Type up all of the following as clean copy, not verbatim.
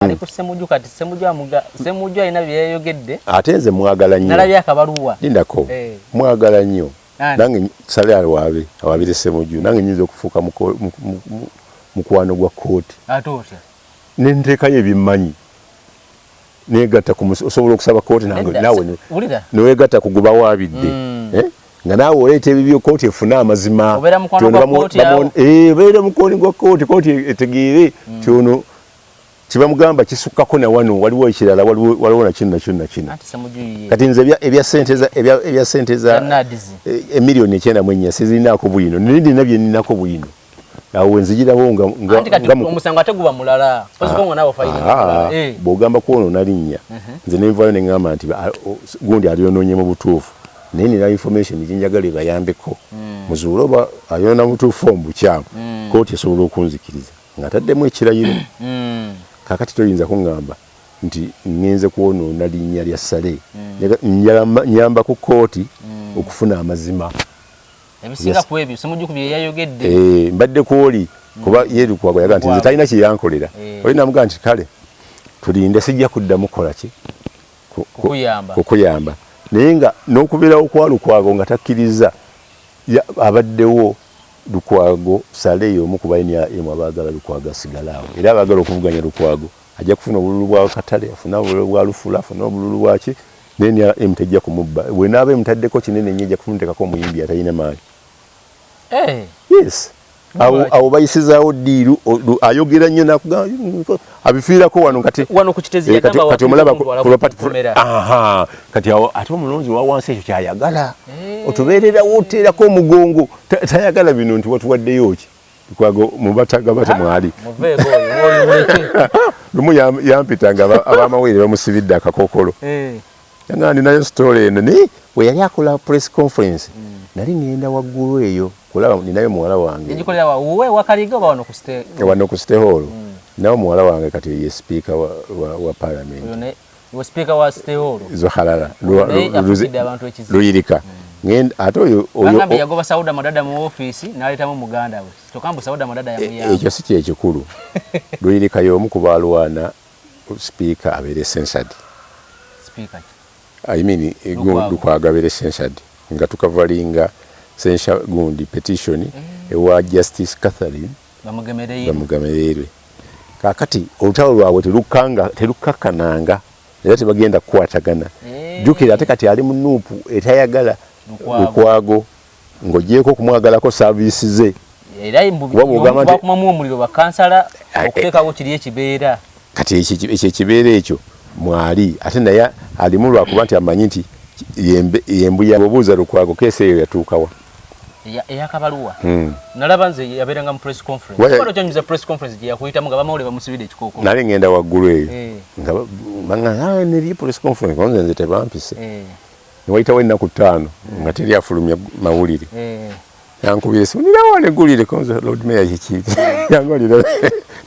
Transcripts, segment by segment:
ali ku Ssemujju kati Ssemujju alina byeyogedde ate nze mwagala nnyo nalabye akabaluwa lindako mwagala nnyo nange sale awabire Ssemujju nange nyinza okufuuka mukwano gwa kooti ate otya nenteekayo ebimmanyi negatta osobola okusaba kooti nange nawe newegatta kuguba waabidde nga naawe oleeta ebibyo kooti efuna amazima obeera mukwano gwa kooti beera mukwano gwa kooti etegeere tyono kibamugamba kisukkako na wano waliwo ekirala waliwo na kino kati nze ebya sente za emiliyoni 9 sizirinaako bwino nindina bye ninako bwino awo nzigirawo nga omusango ate guba mulala posikongo nawo faida bwogamba kwonoona linnya nze nenvaayo ne ŋŋamba nti gundi alyonoonye mu butuufu naye nina information ginjagala ebayambeko muzuule oba ayonoona butuufu omubukyamu kooti esobola okunzikiriza nga taddemu ekirayiro kakati toyinza kuŋŋamba nti ngenze kwonoona linnya lya Sale nyamba ku kooti okufuna amazima ebisinga ku ebyo Ssemujju ku bye yayogedde mbadde kwoli kuba ye Lukwago yaga nti nze talina kye yankolera olina muga nti kale tulinde sijja kuddamu kola ki kukuyamba naye nga n'okubeerawo kwa Lukwago nga takkiriza abaddewo Lukwago Sale y'omu ku balina emu abaagala Lukwago asigalawo era abaagala okuvuganya Lukwago ajja kufuna obululu bwa Katale afuna obululu bwa Lufula afuna obululu bwaki neni emtajja kumubba wenaaba emutaddeko kinene nnyo ejja kumutekako omuyimbi atalina maanyi yes awo bayisizaawo ddiiru ayogera nnyo nakugamba abifiirako wano kati omulaba kati awo ate omulonzi wa wansi ekyo kyayagala otubeererawo oteerako omugongo tayagala bino nti watuwaddeyo ki Lukwago mubataga bate mwali lumu yampitanga abamawere bamusibidde akakokolo yangandi nayo story eno naye we yali akola press conference nali ngenda waggulu eyo kulaba ninayo muwala wange egikolera wawe wakaliga wano ku State Hall nawo muwala wange kati ye speaker wa parliament wa speaker wa State Hall Zohalala Luyirika ngenda ate oyo bangambe yagoba Sauda Madada mu office naletamu muganda we tokambu Sauda Madada yamuyamba ekyo si kyekikulu Luyirika y'omu ku balwana speaker abeere censored speaker I mean Lukwago abeere censored nga tukavalinga censure gundi petition ewa Justice Catherine bamugemererwe kakati olutalo lwabwe terukakkananga era tebagenda kukwatagana jukira ate kati ali mu nuupu etayagala Lukwago ng'ogyeko kumwagalako service ze era bakumamu omuliro bakansala okuteekawo kiri ekibeera kati ekibeera ekyo mwali ate naye alimu lwakuba nti amanyi nti yembuya obuuza Lukwago keesi eyo yatuukawa eyakabaluwa nalaba nze yabeeranga mu press conference wano kyonyuza press conference gye yakuyitamu nga bamawulire bamusibidde ekikooko nali ngenda waggulu eyo nga banga neri press conference nze tebampise niwayitawo ennaku 5 nga teri afulumya mawulire yankubira esimu nirawo negulire konze Lord Mayor kiki yangolira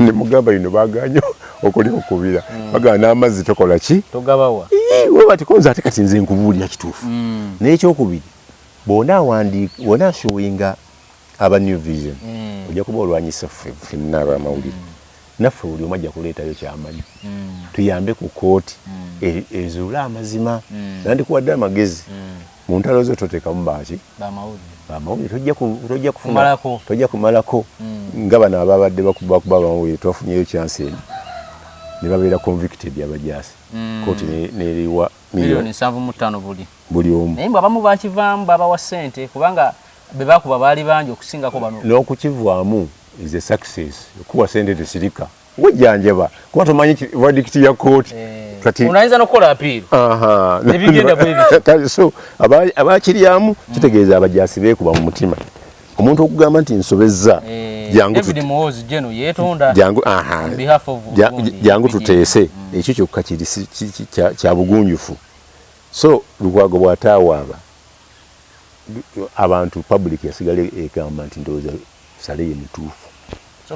nemugamba lino baganyo okuli okubira bagana n'amazzi tokola ki togabawa we bati konze ate kati nze nkubuulira kituufu n'ekyokubiri bona showinga aba New Vision ojja kuba olwanyisa ffenna abamawulire naffe buli omu ajja kuleetayo kyamanyi tuyambe ku kooti ezuule amazima nandikuwadde amagezi mu ntalo zo toteekamu baki bamawulire tojja kumalako nga bano ababadde bakuba bamawulire twafunyeyo chance eno ne babeera convicted abajaasi kooti neriwa milioni 7.5 buli omu naye abamu bakivaamu babawa ssente kubanga be bakuba baali bangi okusingako bano n'okukivaamu is a success okuwa ssente tesirika wejjanjaba kuba tomanyi verdict ya kooti kati unaweza nokola appeal nebigenda bwebi so abakiryamu kitegeeza abajaasi beekuba mu mutima omuntu okugamba nti nsobezza jangu tuteese ekyo kyokka kiri kya bugunjufu so Lukwago bw'ataawaaba abantu public yasigala egamba nti ndowooza Sale ye mutuufu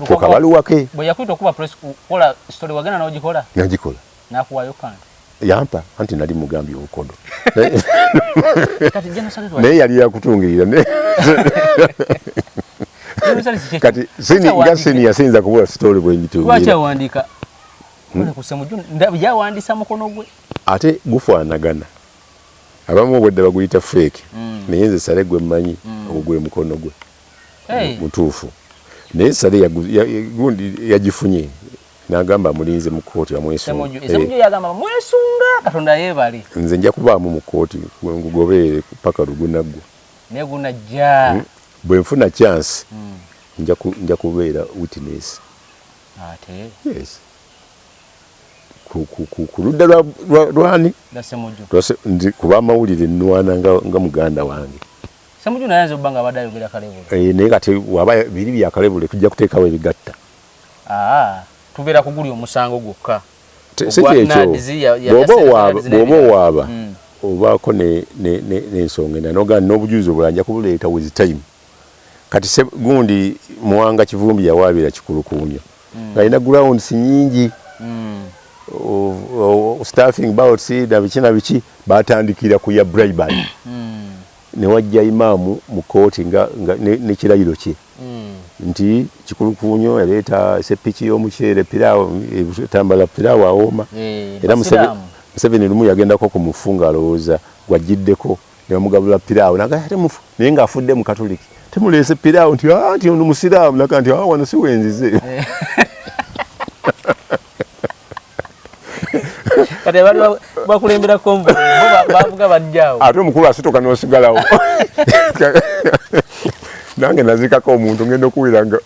kukabaluwa ke bwe yakwita okuba press kola story wagenda n'ogikola nagikola nakuwayo kandi yampa anti nali mugambi okodo naye yali yakutungirira kati sini yasinza kubola story bwe njitugira lwaki awandiika Kone kusemujju ndabi yawandisa mukono gwe. Ate gufaanagana. Abamu obwedde baguyita fake. Naye nze sale gwe mmanyi ogwe mukono gwe. Mutuufu. Naye sale gundi yagifunye. N'agamba mulinze mu kkooti amwesunga. Semujju yagamba mwesunga Katonda yeebali. Nze nja kubaamu mu kkooti ngugobeere paka lugunaggwa. Ne gunajja. Bwe nfuna chance nja kubeera witness. Ate. Yes. Ku ludda lwani? Semujju. Kuba amawulire nnwana nga muganda wange. Semujju naye azobanga abadayogera Kalebule. Naye kati waba biri bya Kalebule tujja kuteekawo ebigatta. Tubeera kugulya omusango gwokka. Bw'oba owaaba obaako n'ensonga endala noga n'obujulizi obulala nja kubuleeta with time. Kati gundi Muwanga Kivumbi yawaabira Kikulukuunyo. Alina grounds nyingi. Staffing bouts na biki batandikira ku ya bribery. Ne wajja imaamu mu kooti ne kirayiro kye. Nti Kikulukuunyo yaleeta sepiki y'omuceere piraawo tambala piraawo awooma. Era Museveni lumu yagendako ku mufunga alowooza gwajjiddeko ne bamugabula piraawo ate mufu naye ng'afudde mu Katoliki. Temuleese piraawo nti nti ono musiraamu naka nti wano si wenzize. Kati bali bakulembera konvo bavuga bajjaawo. Ate omukulu asituka n'osigalawo. Nange nazikako omuntu ngenda okuwira nga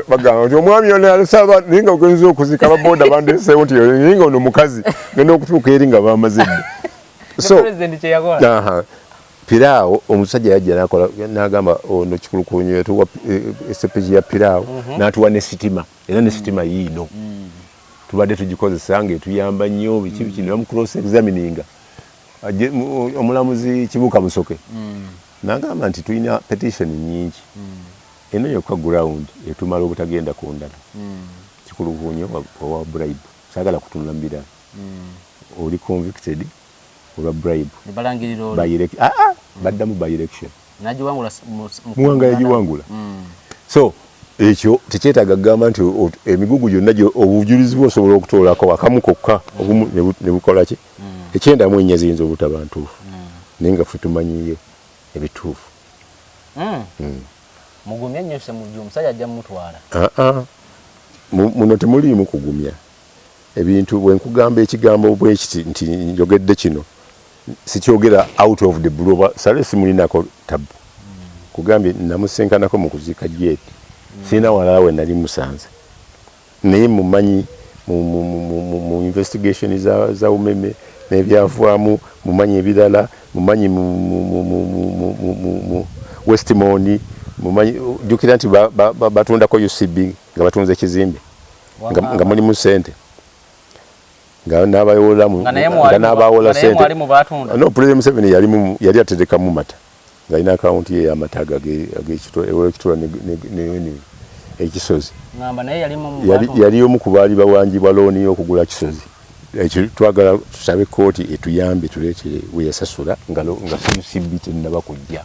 bagamba nti omwami ono alisaba naye nga ogenza okuzika baboda bandeseewo nti naye nga ono mukazi ngenda okutuuka eri nga bamaze dda. So piraawo omusajja yajja nakola n'agamba ono Kikulukuunyo yatuwa esepeki ya piraawo n'atuwa ne sitima era ne sitima yiino. Tubadde tugikozesa ng'etuyamba nnyo biki ne bamucross examininga omulamuzi Kibuuka Musoke n'agamba nti tulina petition nyingi eno yokka ground etumala obutagenda ku ndala. Kikulukuunyo owa bribe saagala kutunula mu birala oli convicted olwa bribe baddamu by election Muwanga yagiwangula. So ekyo tekyetaaga kugamba nti emigugu gyonna obujulizi bwosobola okutoolako akamu kokka obumu ne bukola ki ekyendamu ennya ziyinza obutaba ntuufu naye nga ffe tumanyiyo ebituufu. Mugumya nnyo Semujju omusajja ajja mumutwala. Muno temuliimu kugumya ebintu. Bwe nkugamba ekigambo bwe kiti nti njogedde kino sikyogera out of the blue oba sale simulinako tabu. Kugambye namusenkanako mu kuziika Jeeti. Sina walala we nali musanze. Naye mumanyi mu investigation za umeme n'ebyavaamu mumanyi ebirala mumanyi mu Westmoni mumanyi jukira nti batundako UCB nga batunze ekizimbe nga mulimu ssente nga n'abawola ssente. No, President Museveni yali aterekamu mata ng'alina akawunti ye y'amataga ag'ekitula ekisozi. Yali omu ku baali bawanjibwa looni y'okugula Kisozi. Ekyo twagala tusabe kkooti etuyambe tuleetere we yasasula nga CCB tennaba kujja.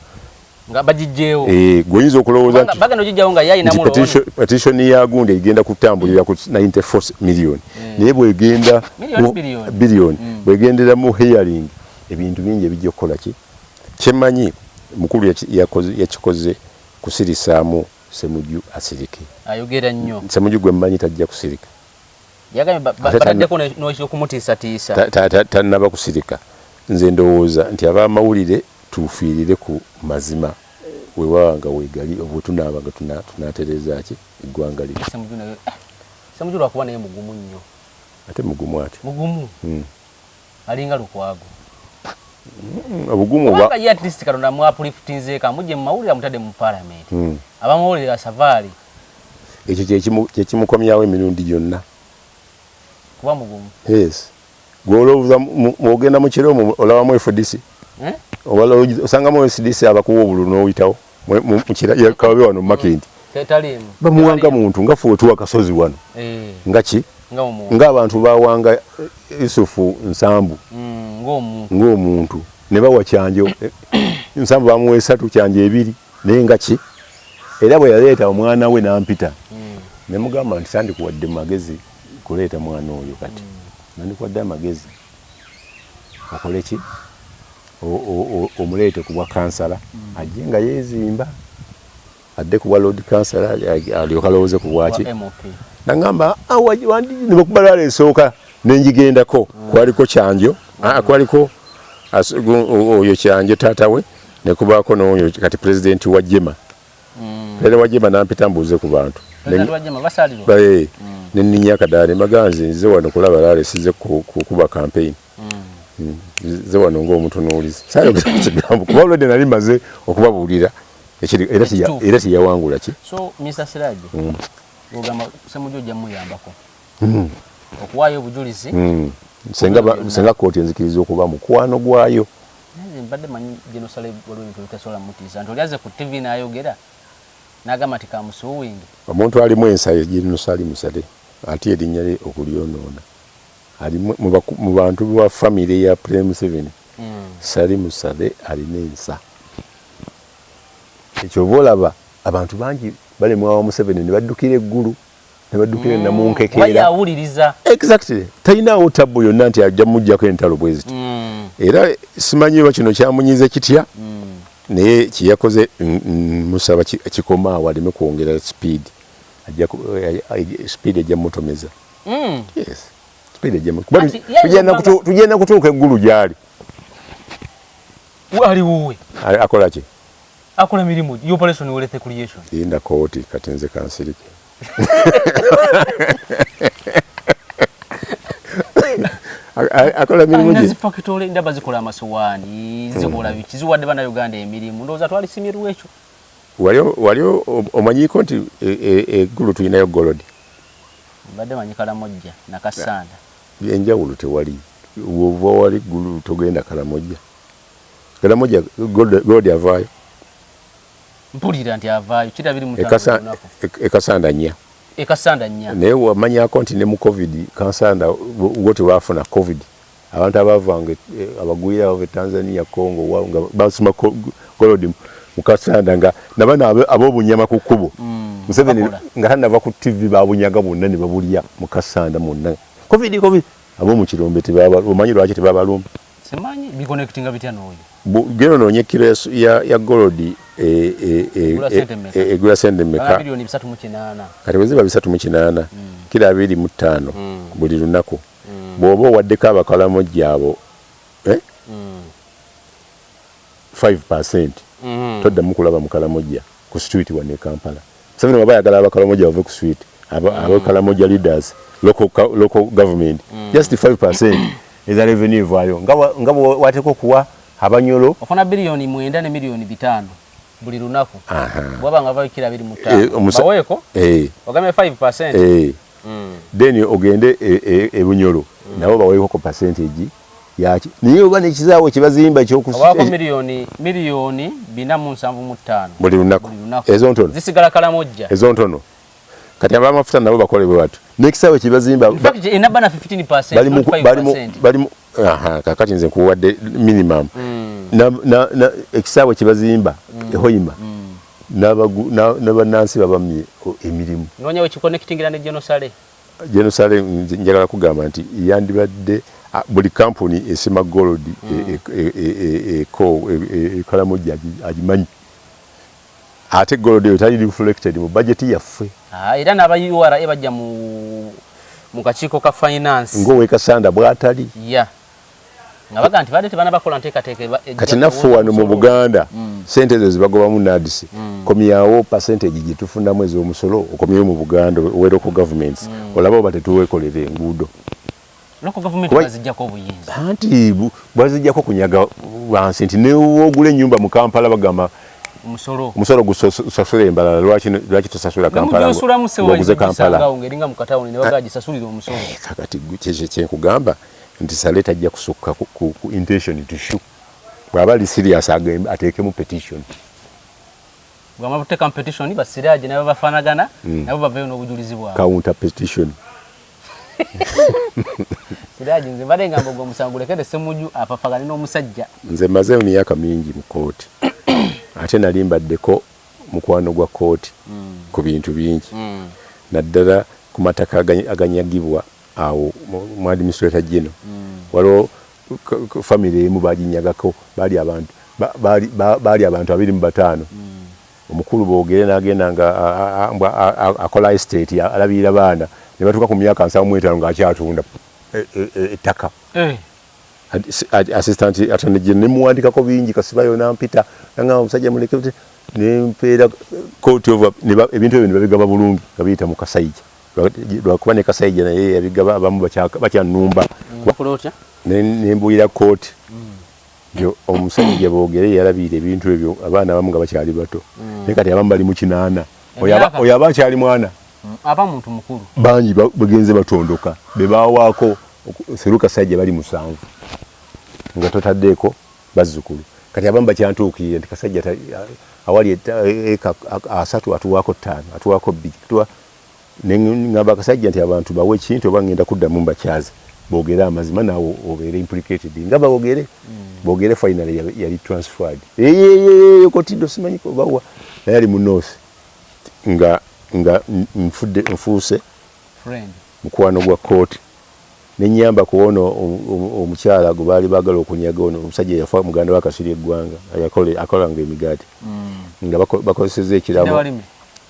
Nga bagijjeewo. Gwoyinza okulowooza nti bagenda ogijjawo nga yayina mu looni. Petition ya Gundi egenda kutambulira ku 94 million. Naye bw'egenda billion bw'egendera mu hearing ebintu bingi ebijja okukola ki. Kyemanyi mukulu yakikoze kusirisaamu Semujju asirike. Ayogera nnyo. Semujju gwe mmanyi tajja kusirika. Yagambye bataddeko n'ekyokumutiisatiisa. Tannaba kusirika. Nze ndowooza nti ab'amawulire tufiirire ku mazima wewanga wegali obwe tunaabanga tunatereza ki eggwanga liri. Semujju lwakuba naye mugumu nnyo. Ate mugumu ati. Mugumu. Alinga Lukwago. Obugumu oba ya at least Katonda mwapulifutinze kamuje mu mawulire amutadde mu parliament. Abamawulire asavaali. Ekyo kyekimukomyawo emirundi gyonna. Kuba mugumu. Yes. Gwolowooza mwogenda mu kiro olabamu FDC. Osangamu FDC abakuwa obululu n'oyitawo mu kira yakabe wano mu Makindi. Tetaliimu. Bamuwanga muntu nga ffe wetuwa Kasozi wano. Nga ki? Ng'abantu bawanga Yusufu Nsambu. Ng'omuntu ne bawa Kyanjo. Nsambu bamuwa 3 Kyanjo 2 naye nga ki? Era bwe yaleeta omwana we n'ampita. Ne mugamba nti sandikuwadde magezi kuleeta mwana oyo kati nandikwadde amagezi okole ki omuleete ku bwa kansala ajje nga yeezimba adde ku bwa lord kansala alyoka alowooze ku bwaki nagamba ne bakubala esooka nenjigendako kwaliko kyanjo kwaliko oyo kyanjo taata we nekubaako n'oyo kati pulezidenti wa jema era wa jema nampita mbuuze ku bantu nenninya akadaala maganzi nze wano kulaba laale size kuba campaign nze wano ng'omutunuulizi sayogekigambo kuba olwedde nali maze okubabuulira era tiyawangula ki so Mr. Siraje ogamba Ssemujju ojja muyambako okuwaayo obujulizi senga kooti enzikiriza okuba mukwano gwayo mbadde manyi genosale waliwo ebintu bitasobola mutiisa nti olyaze ku TV n'ayogera n'agamba nti kamusuuwingi omuntu alimu ensayo genosali musale ate erinnya lye okulyonoona mu bantu bwa famire ya Prem 7 Sali Musale alina ensa ekyoba olaba abantu bangi balemwawo mu 7 ne baddukira eggulu ne baddukira namunkekeera exactly talinawo tabbu yonna nti ajja mujjako entalo bwe ziti era simanyi oba kino kyamunyize kitya naye kiyakoze musaba kikomaawo aleme kwongera speed ejja mutomeza yes speed ejja tugenda kutuuka eggulu gyali ali wuwe akola ki akola mirimu operation worth creation inda kooti kati nze kansirike akola mirimu nazi factory ndaba zikola amasowaani zikola biki ziwadde bana Uganda emirimu ndowooza twali simirwa ekyo walio omanyiko nti eggulu tulinayo golodi mbadde manyi Kalamojja na Kasanda enjawulo tewali wova wali ggulu togenda Kalamojja golodi avaayo mpulira nti avaayo kirabiri mu ekasanda nnya naye wamanyako nti ne mu covid kansanda wo tewafuna covid abantu abavanga abagwira bava Tanzania Congo nga basima golodi mukasanda nga nabana abobunyama ku kkubo Museveni nga tanava ku TV babunyaga bonna ne babulya mukasanda munna covid abo mu kirombe tebaba omanyi lwaki tebabalumba simanyi biconnectinga bitya n'oyo gero noonye kilo ya golodi egula sente meka bilioni 3.8 kati bwe ziba 3.8 kilo 25 buli lunaku bw'oba owaddeko Abakalamojja abo 5% toddamu kulaba Mukalamojja ku street wano e Kampala Museveni waba ayagala Abakalamojja bave ku street Abakalamojja leaders local government just 5% eza revenue vayo nga wateko kuwa Abanyolo ofuna bilioni 9 ne milioni 5 buli lunaku bwaba nga bayikira 25 baweko ogame 5% then ogende Bunyolo nabo baweko ko percentage yaki niyo bane kizaawo kibazimba wako milioni 475 buli lunaku ezo ntono zisigala Kalamojja ezo ntono kati abamafuta nabo bakole bwe watu nekisaawo kibazimba in fact enaba na 15% bali kakati nze nkuwadde minimum na ekisaawe kibazimba ehoima n'abannansi babamye emirimu nonya we kiconnectingira ne Genosale njagala kugamba nti yandibadde buli kampuni esima gold Kalamojja agimanyi ate gold etali reflected mu budget yaffe era n'aba URA bajja mu kakiiko ka finance ngowe Kasanda bwatali nga baga nti badde tebana bakola nteekateeka kati naffe wano mu Buganda sente ezo zibagobamu NADS komyawo percentage gye tufunamu ez'omusolo okomyewo mu Buganda we local governments olaba oba tetuweekolera enguudo local government bazijjako obuyinza anti bazijjako kunyaga wansi nti newoogula ennyumba mu Kampala bagamba omusolo gusasula embalala lwaki tosasula Kampala ng'oguze Kampala ng'eringa mu katawuni ne baga gisasulira omusolo kakati kyenkugamba nti Sale tajja kusukka ku intention to show bw'aba ali serious ateekemu petition bw'ama buteeka petition Basiraaje nabo bafaanagana nabo baveyo n'obujulizi bwabwe counter petition Siraaje nze mbadde ngamba gwe omusango lekere Ssemujju apafagane n'omusajja nze mazeeyo myaka mingi mu kooti ate nali mbaddeko mukwano gwa kooti ku bintu bingi naddala ku mataka aganyagibwa awo mu administrator general waliwo family emu baginyagako bali abantu 25 omukulu boogere n'agenda nga akola estate alabirira baana ne batuuka ku myaka 75 ng'akyatunda ettaka assistant attorney general nemuwandikako bingi kasibayo nampita nanga omusajja muleke nempeera court of ebintu ebyo ne babigaba bulungi nga biyita mu Kasayija lwakuba ne Kasayija naye yabigaba abamu bakyanumba nembuulira court yo omusajja boogere yalabira ebintu ebyo abaana abamu nga bakyali bato naye kati abamu bali mu 8 oyo aba akyali mwana aba muntu mukulu bangi bagenze batondoka bebawaako Seruka Kasajja bali 7 nga totaddeeko bazzukulu kati abamu bakyantuukirira nti Kasajja awali asatu atuwaako 5 atuwaako 2 ngamba Kasajja nti abantu bawe ekintu oba ngenda kuddamu mbakyaza boogere amazima naawe obeere implicated nga boogere finally yali transferred kotido simanyi bawa naye ali mu north nga nfuuse mukwano gwa court nenyamba kuona omukyala gwe baali baagala okunyaga ono omusajja yafa muganda wa Kasirye eggwanga akolanga emigaati nga bakozeseza ekirabo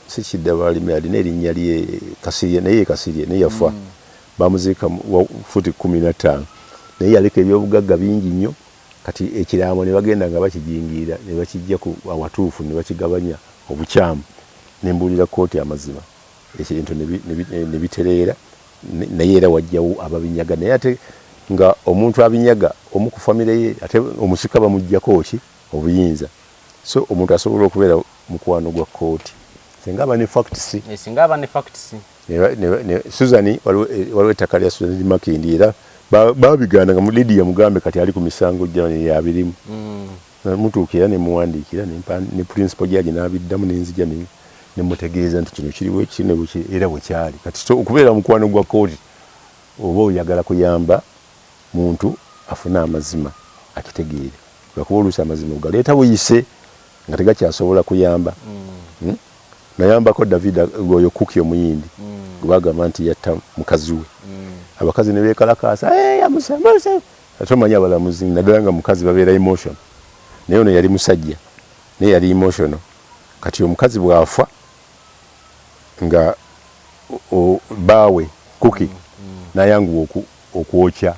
si Kiddabalime alina erinnya lye Kasirye naye yafa bamuziika futi 15 naye yaleka ebyobugagga bingi nnyo kati ekiramo ne bagenda nga bakijingiira ne bakijja ku awatuufu ne bakigabanya obukyamu nembuulira kooti amazima ekintu ne bitereera naye era wajjawo ababinyaga naye ate nga omuntu abinyaga omu ku famire ye ate omusika bamuggyako ki obuyinza so omuntu asobola okubeera mukwano gwa kooti singa aba ne facts Suzani waliwo ettaka lya Suzani Makindi era babigana nga Lydia Mugambe kati ali ku misango gyane yabirimu mutuukira ne muwandiikira ne principal judge n'abiddamu n'enzija ne mutegeeza nti kino kiriwo ekine era bwe kyali kati so okubeera mukwano gwa kooti oba oyagala kuyamba muntu afuna amazima akitegeere lwakuba oluusi amazima ogaleeta buyise nga tegakyasobola kuyamba nayambako David oyo Kuki omuyindi gwagamba nti yatta mukazi we abakazi ne beekalakaasa yamusemase atomanya abalamuzi naddala nga mukazi babeera emotion naye ono yali musajja naye yali emotional kati omukazi bwafa nga baawe Kuki nayanguwa okwokya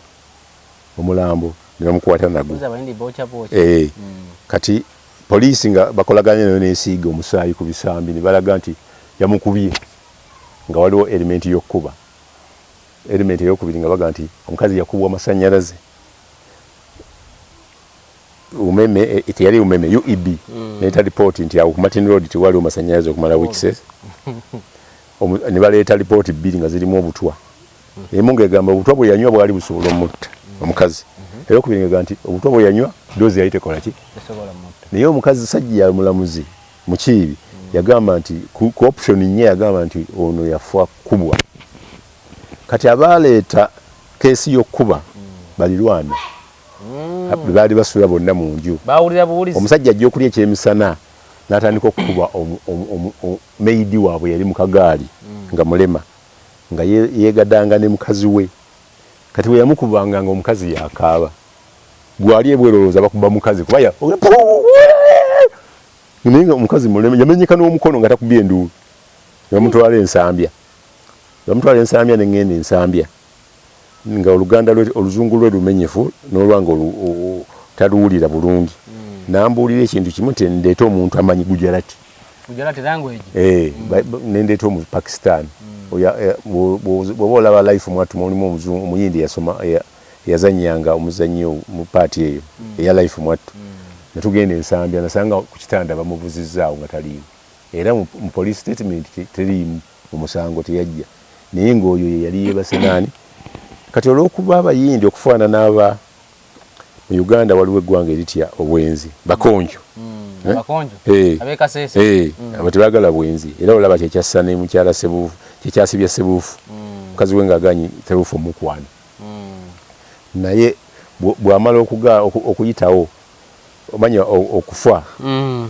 omulambo ne bamukwata nagwo kati poliisi nga bakolaganye nayo n'esiiga omusaayi ku bisambi ne balaga nti yamukubye nga waliwo element y'okkuba element ey'okubiri nga baga nti omukazi yakubwa amasannyalaze umeme teyali umeme UEB neta report nti awo ku Martin Road tewaliwo masannyalaze okumala weeks ne baleeta report 2 nga zirimu obutwa emu ng'egamba obutwa bwe yanywa bwali busobola omutta omukazi ey'okubiri ng'egamba nti obutwa bwe yanywa doozi yali tekola ki naye omukazi sajja ya mulamuzi mukiibi yagamba nti ku option nnyo yagamba nti ono yafa kubwa kati abaleeta keesi y'okkuba balirwana baali basula bonna mu nju omusajja ajja okulya ekyemisana n'atandika okukuba meidi waabwe yali mu kagaali nga mulema nga yeegadanga ne mukazi we kati bwe yamukubanga nga omukazi yakaaba gwali ebwerowooza bakuba mukazi kubaya naye nga omukazi mulema yamenyeka n'omukono nga takubye enduulu bamutwala ensambya neŋŋenda ensambya nga oluganda lwe oluzungu lwe lumenyefu n'olwanga taluwulira bulungi nambuulira ekintu kimu nti ndeeta omuntu amanyi Gujarati nendeeta omu Pakistan bw'oba olaba life mwatuma olimu omuyindi yazanyanga omuzannyo mu paati eyo eya life mwattu netugenda ensambya nasanga ku kitanda bamuvuzizaawo nga taliiwo era mu police statement teriimu omusango teyajja naye ng'oyo yeyali yeebase naani kati olw'okuba abayindi okufaanana n'aba mu Uganda waliwo eggwanga eritya obwenzi bakonjo abo tebaagala bwenzi era olaba kyekyassa ne mukyala Sebuufu kyekyasibya Sebuufu mukazi we ng'aganyi Sebuufu omukwana naye bw'amala okuyitawo omanya okufa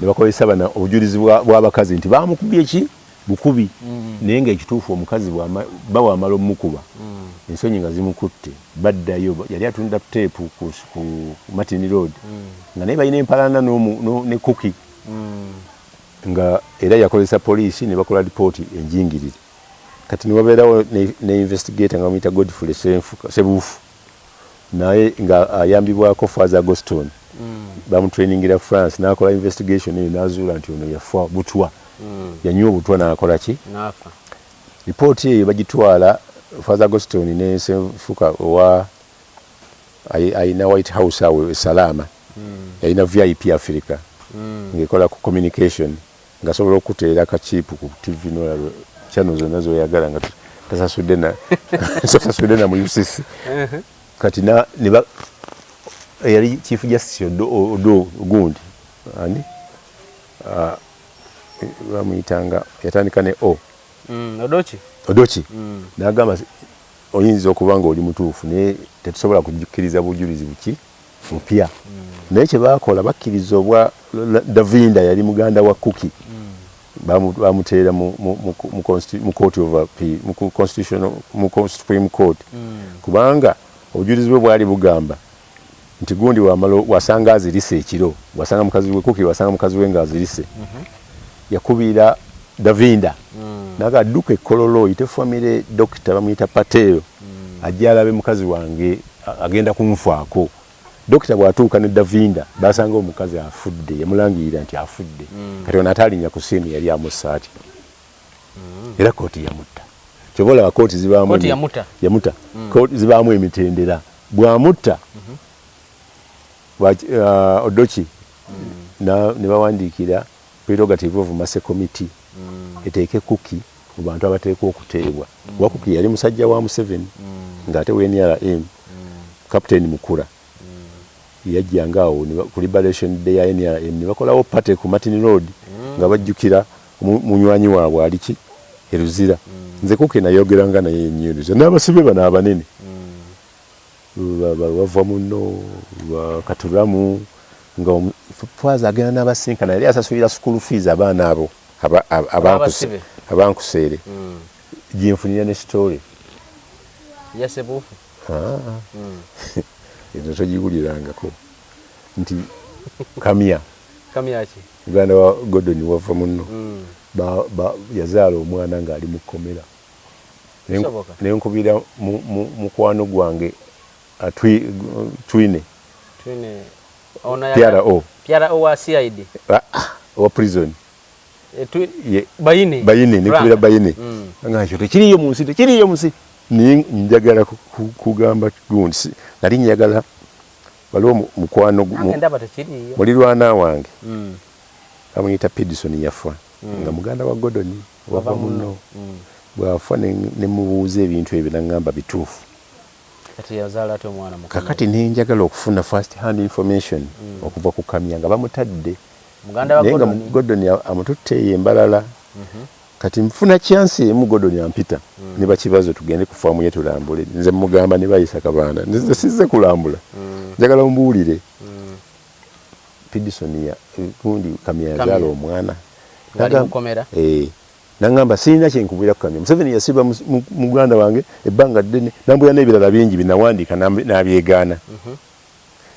ne bakozesa bana obujulizi bw'abakazi nti baamukubye ki bukubi naye ng'ekituufu omukazi bawamala omukuba ensonyi nga zimukutte baddayo yali atunda tape ku Martin Road nga naye balina empalana ne Cookie nga era yakolesa poliisi ne bakola lipooti enjingirire kati niwabeerawo ne investigator nga bamuyita Godfrey Sebuufu naye nga ayambibwako Father Agoston bamutrainingira France n'akola investigation eyo n'azuula nti ono yafa butwa yanywa obutwa n'akola ki n'afa lipooti eyo bagitwala Father Agoston ne Sebuufu owa ayina White House awe Salama yalina VIP Africa ng'ekola ku communication nga sobola okuteera kachipu ku TV no channel zonna zoyagala nga tasasudde na mu UCC kati ne yali Chief Justice Odo gundi ani bamuyitanga yatandika ne Odochi n'agamba oyinza okuba nga oli mutuufu naye tetusobola kukkiriza bujulizi buki bupya naye kye baakola bakkiriza obwa Davinda yali muganda wa Cookie bamuteera mu court of appeal mu constitutional mu Supreme Court kubanga obujulizi bwe bwali bugamba nti gundi wasanga azirise ekiro wasanga mukazi we Cookie wasanga mukazi we nga azirise yakubira Davinda naga adduka ekkololo ite family doctor bamuyita Pateo ajja alabe mukazi wange agenda kunfaako dokita bwatuuka ne Davinda basanga omukazi afudde yamulangirira nti afudde kati ono atalinya ku simu yali amusaati era kooti yamutta kyobola wa kooti zibaamu kooti yamuta kooti zibaamu emitendera bwamutta Odochi ne bawandiikira prerogative of Mase Committee eteeke Cookie mu bantu abateekwa okuteebwa wa Cookie yali musajja wa Museveni ng'ate NRM Captain Mukura yajjanga awo ku Liberation Day ya NRM ne bakolawo party ku Martin Road nga bajjukira munywanyi waabwe aliki Eruzira nze Cookie nayogeranga naye ennyulizo n'abasibe bano abanene bava muno Katuramu nga Fwaza agenda n'abasinkana yali asasulira school fees abaana abo abankuseere gyenfunira ne story yasebuufu ezo togigulirangako nti kamya ki muganda wa Gordon wava muno yazaala omwana ng'ali mu kkomera naye nkubira mukwano gwange twine PRO wa CID wa prison Bayine nikubira Bayine ngakyo tekiriyo mu nsi njagala kugamba gundi nali njagala waliwo mukwano mulirwana wange amuyita Pidson yafa nga muganda wa Gordon wava muno bwafa ne mubuuza ebintu ebyo nangamba bituufu kakati nenjagala okufuna first hand information okuva ku kamya nga bamutadde naye nga Gordon amututte embalala kati mfuna chance emu Gordon yampita ne bakibazo tugende ku faamu yetu tulambule nze mugamba ne bayisa kabana nze sizze kulambula njagala mbuulire Pidson ya kundi kamya yazalo omwana nangamba sirina kyenkubira ku kamya Museveni yasiba muganda wange ebbanga ddene nambuya n'ebirala bingi binawandika n'abyegaana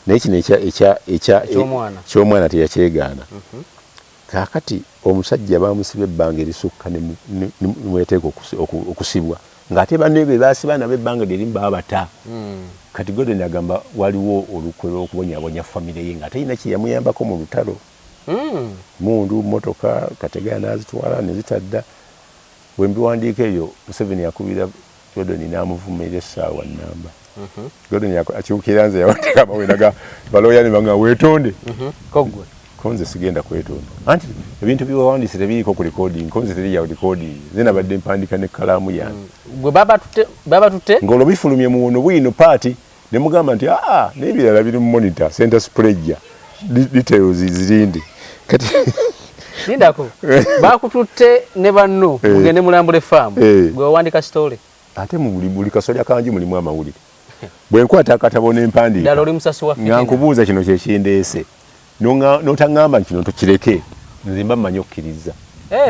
naye kino eky'omwana teyakyegaana kakati omusajja bamusiba ebbanga erisukka nemweteeka okusibwa ng'ate banne be basiba nabo ebbanga lyerimu babata kati Gordon agamba waliwo olukwe lw'okubonyabonya famire ye ng'ate yina kyeyamuyambako mu lutalo mundu motoka kategaya n'azitwala ne zitadda bwe mbiwandiika eyo Museveni yakubira Gordon n'amuvumirira essaawa nnamba Gordon akyukira nze yawateeka amawenaga balooya ne banga weetonde konze sigenda kwetonda anti ebintu biwawandiise tebiriiko ku recording konze teri ya recording zena badde mpandika ne kalamu yange gwe baba tutte ngolo bifulumye mu wono bwino party ne mugamba nti n'ebirala biri mu monitor center spreader details zirindi kati nindako bakututte ne banno mugende mulambule farm gwe wandika story ate mu buli kasolya kanji mulimu amawulire bwe nkwata akatabo n'empandi dalo oli musasi wa fitina nkubuuza kino kye kindeese n'otangamba kino tukireke nze mba mmanyi okkiriza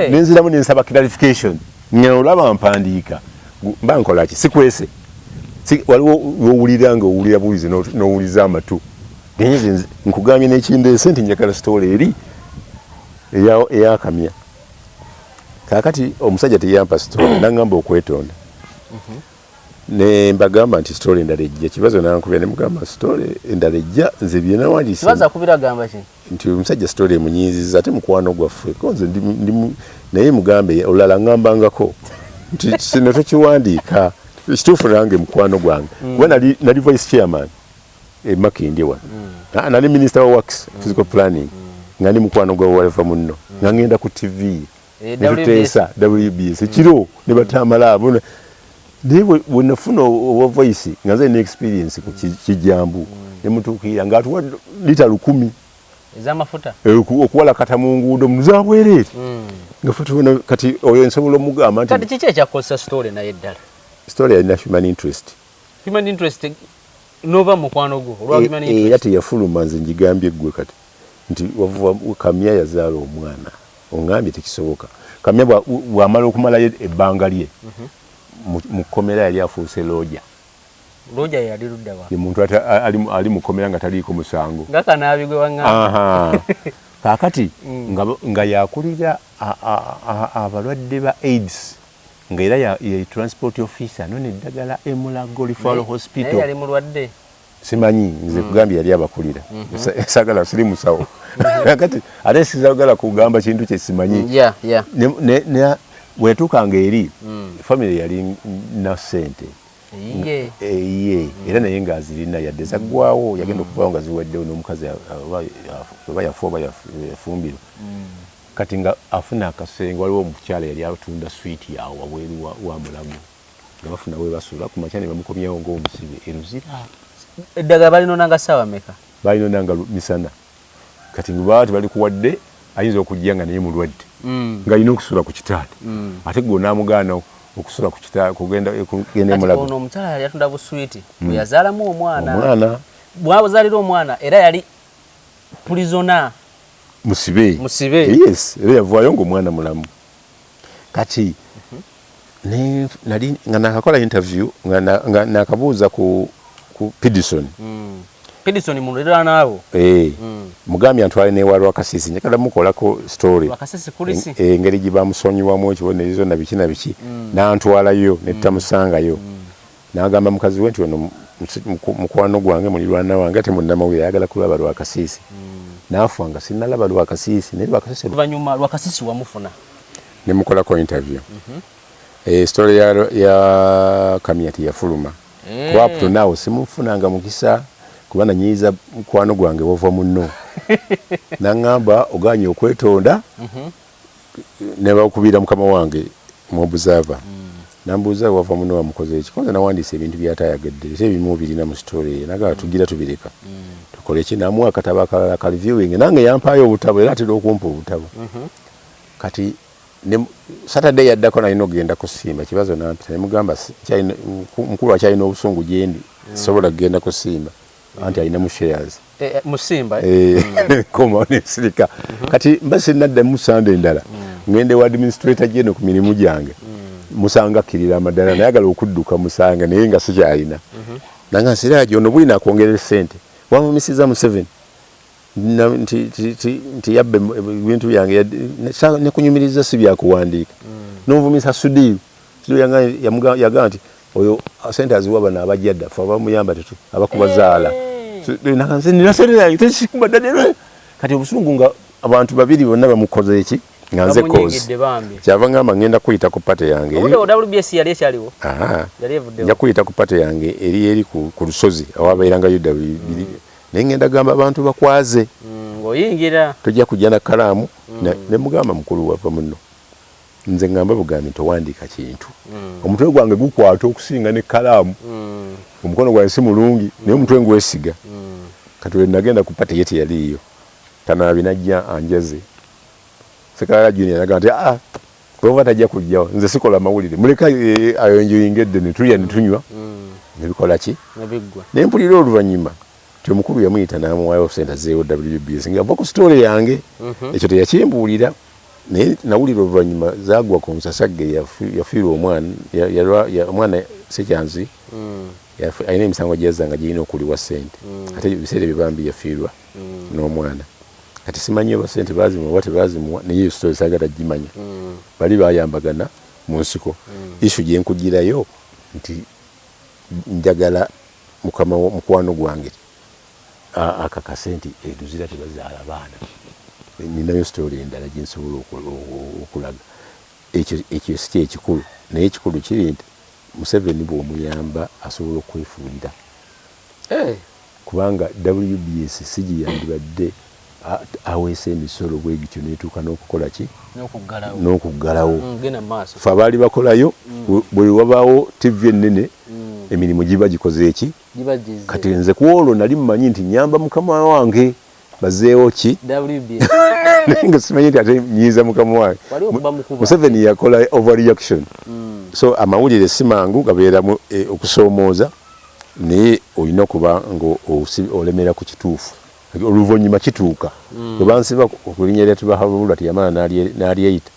nenziramu nensaba clarification olaba mpandiika mba nkola ki sikwese waliwo wowulira nga owulira bulizi n'owuliza amatu naye nkugambye n'ekindeese nti njagala story eri eyakamya kakati omusajja teyampa story nangamba okwetonda ne mbagamba nti story endala ejja kibazo nankubira ne mugamba story endala ejja nze byenawandise kibazo kubira gamba ki nti omusajja story emunyiiziza ate mukwano gwaffe konze naye mugambe olala ngambangako nti kino tokiwandiika kituufu nange mukwano gwange kuba nali vice chairman Makindye wano nali minister wa works physical planning nga ndi mukwano gwa walefa munno nga ngenda ku TV netuteesa WBS ekiro ne batamala abo naye bwenafuna owa voice nga nze ne experience ku kijambu ne mutuukirira ng'atuwa lita 10 ez'amafuta okuwala kata mu nguudo muzabwereere nga ffe tubona kati oyo nsobola omugamba nti kati kiki ekyakozesa story naye ddala story yalina human interest nova mukwano gwo olwa human interest era teyafuluma nze njigambye ggwe kati nti wavuba Kamya yazaala omwana ongambye tekisoboka Kamya bw'amala okumalayo ebbanga lye mu kkomera yali afuuse looja yali luddawa ye muntu ali mu kkomera nga taliiko musango nga kanaabigwe waŋŋamba kaakati nga yakulira abalwadde ba AIDS nga era ye transport officer none eddagala Mulago Referral Hospital yali mulwadde simanyi nze kugambye yali abakulira sagala siri musawo kati ate sizagala kugamba kintu kye simanyi bwetuukanga eri family yali na ssente era naye ng'azirina yadde zaggwawo yagenda okuvaawo nga ziwaddewo n'omukazi oba yafa oba yafumbirwa kati nga afuna akasenge waliwo omukyala yali atunda switi yawo wabweru wa Mulago nga bafuna we basula ku makya ne bamukomyawo ng'omusibe eruzira eddagala balinonanga ssaawa mmeka balinonanga misana kati nga tebali kuwadde ayinza okujja nga naye mulwadde nga alina okusula ku kitaata ate gwe onaamugaana okusula ku kitaata kugenda Mulago ono omukyala yali atunda buswiti bwe yazaalamu omwana bwazaalira omwana era yali pulizona musibe yes era yavaayo ng'omwana mulamu kati nali nga nakakola interview nga nakabuuza ku Pidison mulera naabo mugambye antwale newa Lwakasisi njagala mukolako story Lwakasisi kulisi engeri gye bamusonyiwamu ekibonerezo na biki na biki n'antwalayo ne tutamusangayo n'agamba mukazi we nti ono mukwano gwange mulirwana wange ate munnamawulire ayagala kulaba Lwakasisi nafa nga sinnalaba Lwakasisi naye oluvannyuma Lwakasisi wamufuna ne mukolako interview story ya Kamya teyafuluma kuba up to now simufunanga mukisa kuba nanyiiza mukwano gwange wava munno naŋŋamba oganye okwetonda ne bakubira mukama wange mu observer nambuuza wava munno wamukoze eki konza nawandiisa ebintu byatayagadde ate ebimu birina mu story nagala tugira tubireka tukole ki namuwa akatabo akalala ka reviewing nange yampaayo obutabo era atera okumpa obutabo kati Saturday yaddako nalina okugenda kusimba kibazo nampi nemugamba mukulu akyalina obusungu gyendi sobola kugenda kusimba anti alina mu shares musimba koma nesirika kati mbasi naddamu Sunday endala ngende wa administrator general ku mirimu gyange musanga kirira amadala nayagala okudduka musanga naye nga sikyalina nanga nsiraajo ono bulina akwongerera ssente wamumisiza mu 7 nti yabbe ebintu byange ne kunyumiriza si byakuwandiika n'onvumisa Sudiru yagamba nti oyo sente aziwa bano abajjadda fe abamuyamba tetu abakubazaala kati obusungu nga abantu babiri bonna bamukoze eki nga nze kozi kyava ngamba ngenda kuyita ku pate yange nja kuyita ku pate yange eri ku lusozi awabeeranga UWB naye ngenda gamba abantu bakwaze ng'oyingira tojja kujja na kalaamu ne mugamba mukulu wava muno nze ngamba bugambi towandiika kintu omutwe gwange gukwata okusinga ne kalaamu omukono gwange si mulungi naye omutwe ngwesiga kati we nagenda ku pate ye teyaliiyo tanaabi najja anjaze Sekalala Junior nagamba nti kuba tajja kujjawo nze sikola mawulire muleka ayo enjoyingedde ne tulya ne tunywa ne bikola ki naye mpulira oluvannyuma ti omukulu yamuyita n'amuwaayo sente zeewo WBS nga ava ku story yange ekyo teyakimbuulira naye nawulira oluvannyuma zaagwa ku nsasagge yafiirwa omwana omwana Sekyanzi ayina emisango gyazanga girina okuliwa ssente ate ebiseera bibambi yafiirwa n'omwana kati simanyi oba ssente bazimuwa oba tebazimuwa naye iyo sitori saagala gimanya bali bayambagana mu nsiko isu gye nkugirayo nti njagala mukwano gwange akakase nti eduzira tebazaala baana ninayo sitori endala gye nsobola okulaga ekyo si kyekikulu naye ekikulu kiri nti Museveni bw'omuyamba asobola okwefuulira kubanga WBS si gye yandibadde aweesa emisolo bwe gityo neetuuka n'okukola ki n'okuggalawo fe abaali bakolayo bwe wabaawo TV ennene emirimu giba gikoze eki kati nze ku olwo nali mumanyi nti nyamba mukama wange bazeewo ki naye nga simanyi nti ate nyiiza mukama wange Museveni yakola overreaction so amawulire si mangu gabeeramu okusoomooza naye olina okuba ng'olemera ku kituufu oluvannyuma kituuka bwe bansiba okulinnya lya tubahabulwa tiyamala n'alyeyita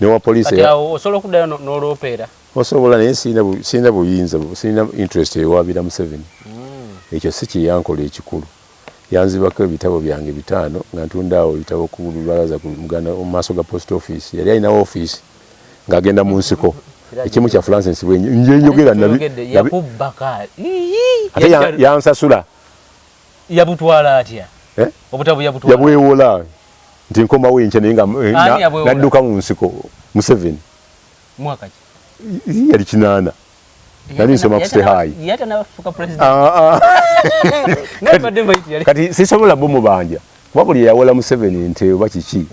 newa poliisi osobola okuddayo n'olwopeera osobola naye sirina buyinza sirina interest ewabira Museveni ekyo si kyeyankola ekikulu yanzibako ebitabo byange 5 nga ntundaawo ebitabo ku lubalaza mu maaso ga post office yali alinawo office ng'agenda mu nsiko ekimu kya Francis Bwenyi njogera ate yansasula yabutwala atya obutabu yabwewola nti nkomawo enkya naye nga nadduka mu nsiko Museveni mwaka ki yali 8 nali nsoma ku Stehayi kati sisobola bomubanja kuba buli yawola Museveni nte oba kiki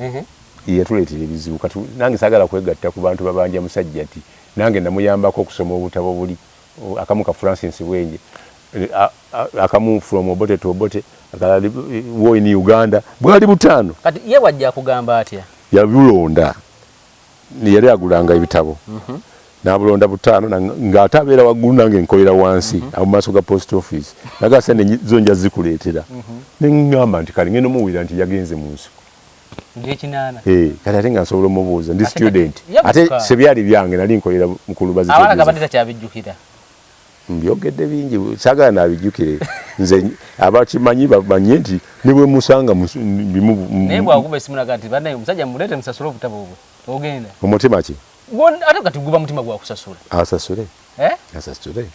yatuleetera ebizibu kati nange saagala kwegatta ku bantu babanja musajja ati nange namuyambako okusoma obutabo buli akamu ka Francis Bwenyi akamu from Obote to Obote akalali wo in Uganda bwali 5 kati ye wajja kugamba atya yabulonda yali agulanga ebitabo n'abulonda 5 ng'atabeera waggulu nange nkolera wansi mu maaso ga post office nagasa ne zonja zikuleetera ne ngamba nti kali ngeno muwira nti yagenze mu nsiko kati ate nga nsobola omubuuza ndi student ate sebyali byange nali nkolera mukulubazi abaana gabadde kyabijjukira mbyogedde bingi saagala naabijjukire nze abakimanyi bamanye nti ne bwe musanga naye bwakuba esimu naga nti banaye omusajja muleete musasule obutabo obwo ogenda omutima ki ate kati guba mutima gwakusasula asasule asasule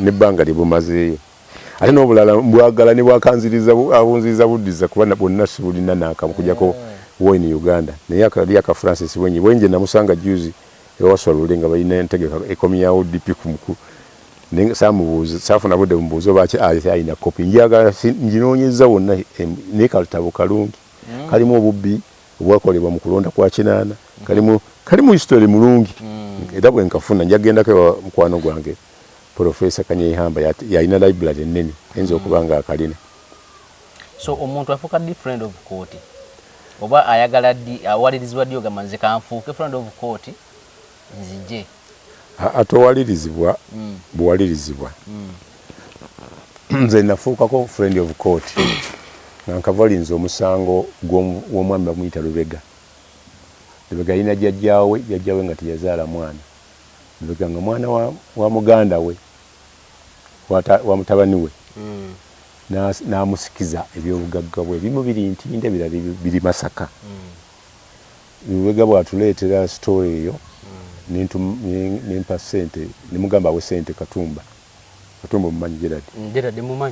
nebbanga libumazeeyo ate n'obulala mbwagala ne bwakanziriza abunziriza buddiza kuba bonna sibulina naakamu kujjako wo in Uganda naye akali aka Francis Bwenyi bwenje namusanga juzi ewaswalule nga balina entegeka ekomyawo DP kumukulu samubuuza saafuna budde mubuuzo baki ayina kopi njagala njinoonyeza wonna naye kalutabo kalungi kalimu obubbi obwakolebwa mu kulonda kwa kinaana kalimu history mulungi era bwe nkafuna njagendako mukwano gwange Profesa Kanyeihamba yalina library ennene enza okuba nga akalina so omuntu afuuka different of court oba ayagala ddi awalirizibwa ddi ogamba nze kanfuuke friend of court nzije atowalirizibwa buwalirizibwa nze nafuukako friend of court nga nkavalinze omusango w'omwami bamuyita Lubega yalina jjajjaawe nga teyazaala mwana Lubega nga mwana wa muganda we wa mutabani we n'amusikiza ebyobugagga bwe ebimu biri Ntinde ebirala biri Masaka Lubega bw'atuleetera story eyo nempa ssente nemugamba awe ssente Katumba mumanyi Gerard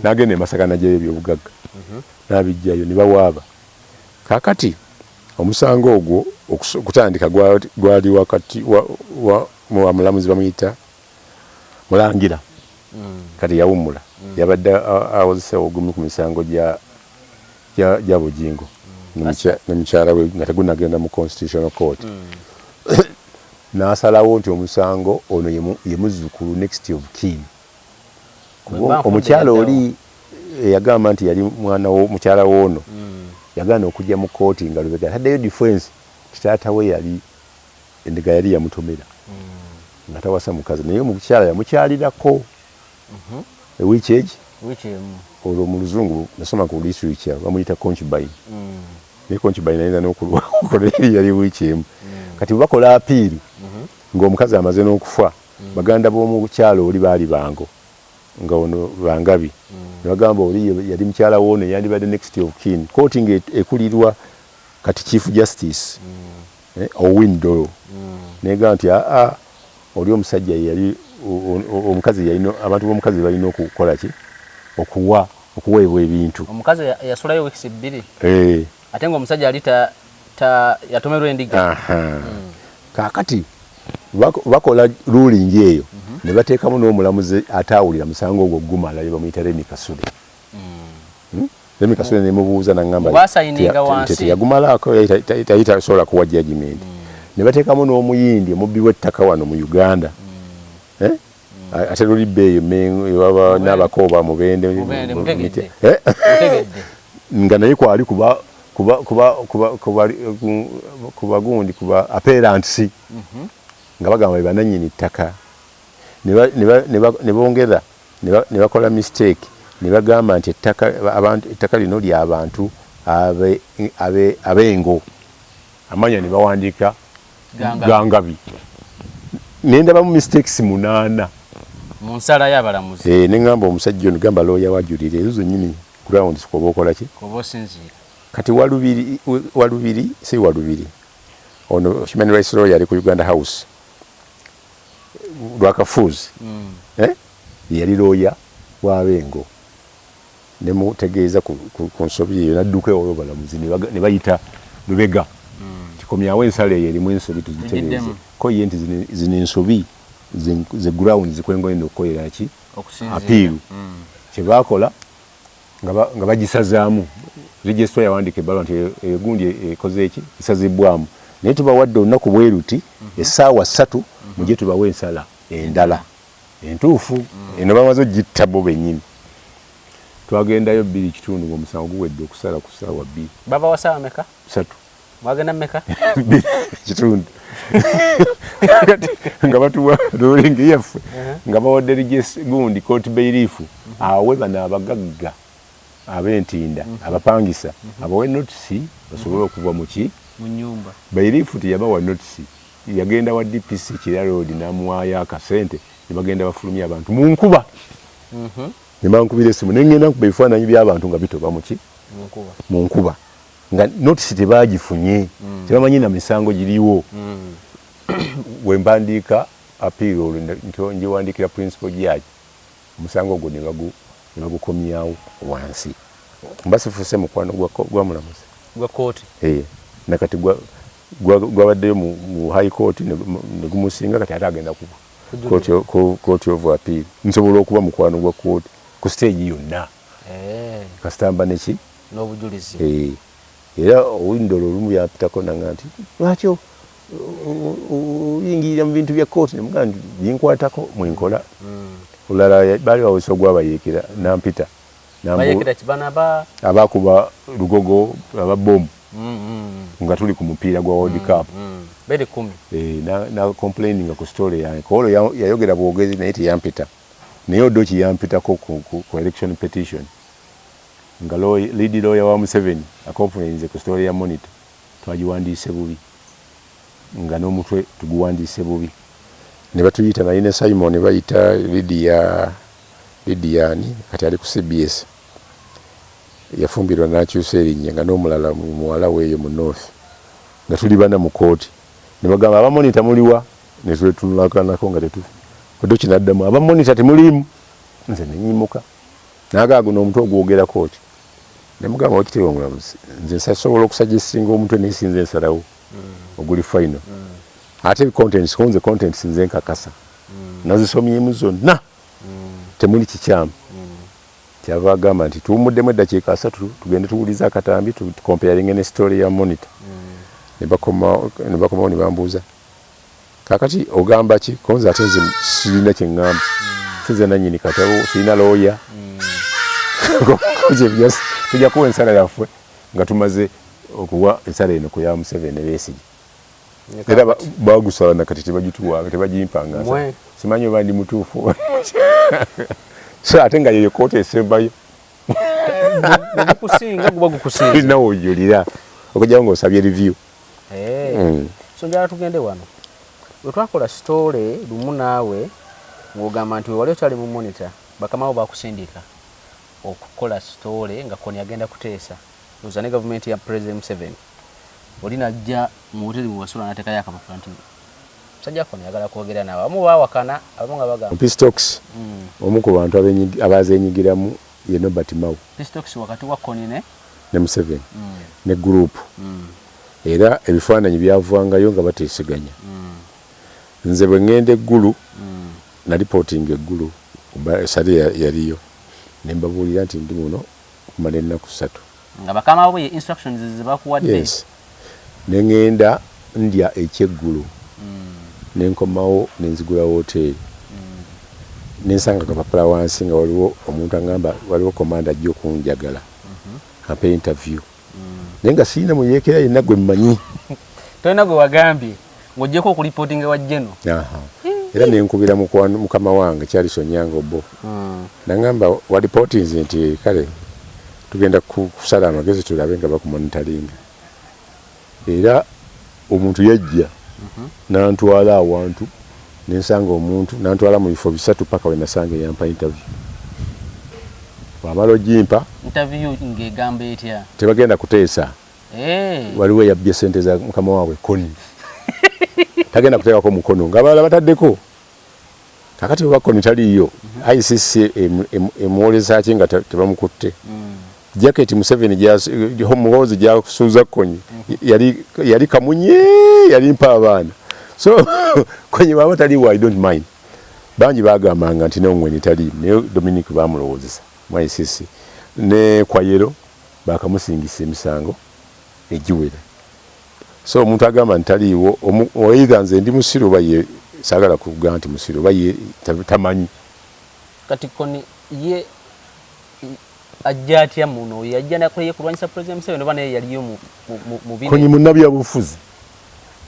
n'agenda e Masaka najjayo ebyobugagga n'abijjayo ne bawaaba kaakati omusango ogwo okutandika gwali wakati wa mulamuzi bamuyita Mulangira kati yawummula yabadde awozesa ogumu ku misango gya Bujingo ne mukyala we nga tegunagenda mu Constitutional Court n'asalawo nti omusango ono ye muzzukulu next of kin omukyala oli yagamba nti yali mwana mukyala w'ono yagaana okujja mu kooti nga Lubega taddeyo defense kitaata we yali endiga yali yamutomera nga tawasa mukazi naye omukyala yamukyalirako ewiiki egi olwo mu luzungu nasoma ku literature bamuyita concubine naye concubine ayinza n'okukola eri yali wiiki emu kati bakola apiiri ng'omukazi amaze n'okufa baganda b'omukyala oli baali bango nga ono Bangabi ne bagamba oli yali mukyala wone yandibadde next of kin court ekulirwa kati Chief Justice Owindoro nega nti oli omusajja yali omukazi yalina abantu b'omukazi balina okukola ki okuweebwa ebintu omukazi yasulayo weeks 2 ate nga omusajja ali yatomerwa endiga kakati bakola ruling eyo ne bateekamu n'omulamuzi ataawulira musango ogwo gumala bamuyita Remi Kasule Remi Kasule ne mubuuza n'angamba yagumalaako yayitasobola kuwa judgment ne bateekamu n'omuyindi omubbi w'ettaka wano mu Uganda ate luli beeyo baba n'abakooba mubende nga naye kwali kuba gundi kuba appearance nga bagamba bananyini ttaka ne bongera ne bakola mistake ne bagamba nti ettaka lino ly'abantu abengo amanya ne bawandiika Gangabi nendabamu mistakes 8 mu nsala y'abalamuzi ne ngamba omusajja ono gamba lawyer wajulire ezo nnyini grounds kuba okola ki kuba osinziira kati walubiri si walubiri ono human rights lawyer ali ku Uganda House Lwakafuzi yali lawyer w'abengo ne mutegeeza ku nsobi eyo nadduka ewo balamuzi ne bayita Lubega tikomyawo ensala eyo erimu ensobi tuzitereeze ko ye nti zino ensobi ze ground zikwengoyenda okukolera ki apiiru kyebakola nga bagisazaamu registrar yawandika ebbalwa nti egundi ekoze eki esazibwamu naye tubawadde olunaku bweruti essaawa 3 mujye tubawe ensala endala entuufu eno bamaze ogitta bo bennyini twagendayo 2 kitundu ng'omusango guwedde okusala ku ssaawa 2 baba wasaawa meka 3 mwagenda meka kitundu nga batuwa ruling yaffe nga bawadde gundi court bailiff awe bano abagagga ab'entinda abapangisa abawe notisi basobole okuva mu nyumba bailiff teyabawa notisi yagenda wa DPC Kira Road n'amuwaayo akasente ne bagenda bafulumya abantu mu nkuba ne bankubira essimu ne ngenda nkuba ebifaananyi by'abantu nga bitoba mu nkuba nga notisi tebagifunye tebamanyi na misango giriwo wembandiika appeal olwo njiwandiikira principal judge omusango ogwo ne bagukomyawo wansi mbasifuse mukwano gwa mulamuzi gwa kooti nakati gwabaddeyo mu high court ne gumusinga kati ate agenda ku court of appeal nsobola okuba mukwano gwa court ku stage yonna kasitamba neki n'obujulizi era Owindoro olumu yapitako nanga nti lwaki oyingirira mu bintu bya court nemugaa nti binkwatako mwenkola olala baali bawesa ogwabayeekera nampita abakuba lugogo ababomu nga tuli ku mupiira gwa World Cup na complaining ku story yange kolo yayogera bwogezi naye teyampita naye odoki yampitako ku election petition nga lead lawyer wa Museveni acomplainze ku story ya Monitor twagiwandiise bubi nga n'omutwe tuguwandiise bubi ne batuyita naye ne Simon bayita Lidiani kati ali ku CBS yafumbirwa n'akyusa erinnya nga n'omulala muwala weeyo mu North nga tuli bana mu kooti ne bagamba abamonita muliwa ne twetunulakanako nga odoki naddamu abamonita temulimu nze nenyimuka naagaago n'omutwe ogwogera kooti ne mugamba wakiteewa omulamuzi nze nsasobola okusuggestinga omutwe nesinze ensalawo oguli final ate contents konze contents nze nkakasa nazisomyemu zonna temuli kikyamu kyava agamba nti tuwumuddemu eddakiika 3 tugende tuwuliza akatambi tukomparinge ne story ya Monitor ne bakomawo ne bambuuza kakati ogamba ki konze ate nze sirina kye ŋŋamba sinze nannyini katabo sirina lawyer tujja kuwa ensala yaffe nga tumaze okuwa ensala eno ku ya Museveni Besigye era bagusala nakati tebagituwanga tebagimpanga simanyi oba ndi mutuufu so ate nga yeyo kooti esembayo nawe ojulira okujjawo ng'osabye review so njala tugende wano wetwakola story lumu naawe ng'ogamba nti wewali okyali mu Monitor bakamawo bakusindika okukola story nga Kony agenda kuteesa uzane government ya President Museveni olina ajja mu hoteli mu basula nateka yakapapula nti sajja Kony agala kwogera nawe amu bawakana abonga bagamba Pistox omuko bantu abazenyigiramu ye Nobert Mao Pistox wakati wa Kony ne Museveni ne group era ebifaananyi byavuangayo nga bateeseganya nze bwe ngende eggulu na reporting eggulu sare yaliyo nembabuulira nti ndi muno kumala ennaku 3 nga bakama bo instructions zibakuwadde yes nengenda ndya ekyeggulu nenkomawo nenzigula hoteli nensanga kapapula wansi nga waliwo omuntu angamba waliwo komanda ajja okunjagala ampe interview nenga siina muyeekera yenna gwe mmanyi tolina gwe wagambye ng'ojjeko okulipotinga wa General era nenkubira mukama wange kyali Sonyanga Obbo nangamba walipotinze nti kale tugenda kusala amagezi tulabe nga bakumonitalinga era omuntu yajja nantwala awantu nensanga omuntu nantwala mu bifo 3 paka we nasanga yampa interview wamalo jimpa interview ngegamba etya tebagenda kuteesa waliwo yabbye sente za mukama wawe Kony tagenda kuteekako mukono ngabala bataddeko kakati wa Kony taliyo ICC emwoleza kinga tebamukutte jacket Museveni homuhozi jasuuza Kony yali kamunye yali mpa abaana so Kony baba taliwo I don't mind banji bagambanga nti n'omweni tali ne Dominic bamulowozesa mu ICC ne kwayero bakamusingisa emisango ejiwera so omuntu agamba ntaliwo oyiga nze ndi musiru baye sagala kuga nti musiru baye tamanyi kati Kony ye ajjatya muno yajja nakoye kulwanyisa President Museveni bana yaliyo mu bine Kony munabi abufuzi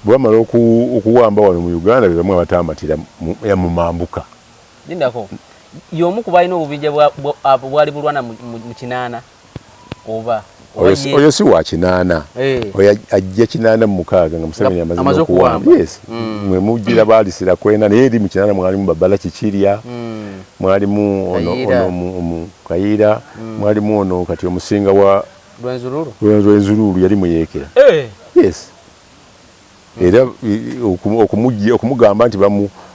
bwamala okuwamba wano mu Uganda bamwe abatamatira ya mumambuka lindako yomu kubayina obubijja bwali bulwana mu kinana oba oyo si wa kinana oyo ajja kinana mu 6 nga Museveni amaze okuwamba yes mwe mujira balisira kwena neri mu kinana mwali mu babala kikirya mwali mu ono mu Kayira mwali mu ono kati omusinga wa Rwenzururu yali muyekera yes era okumugamba nti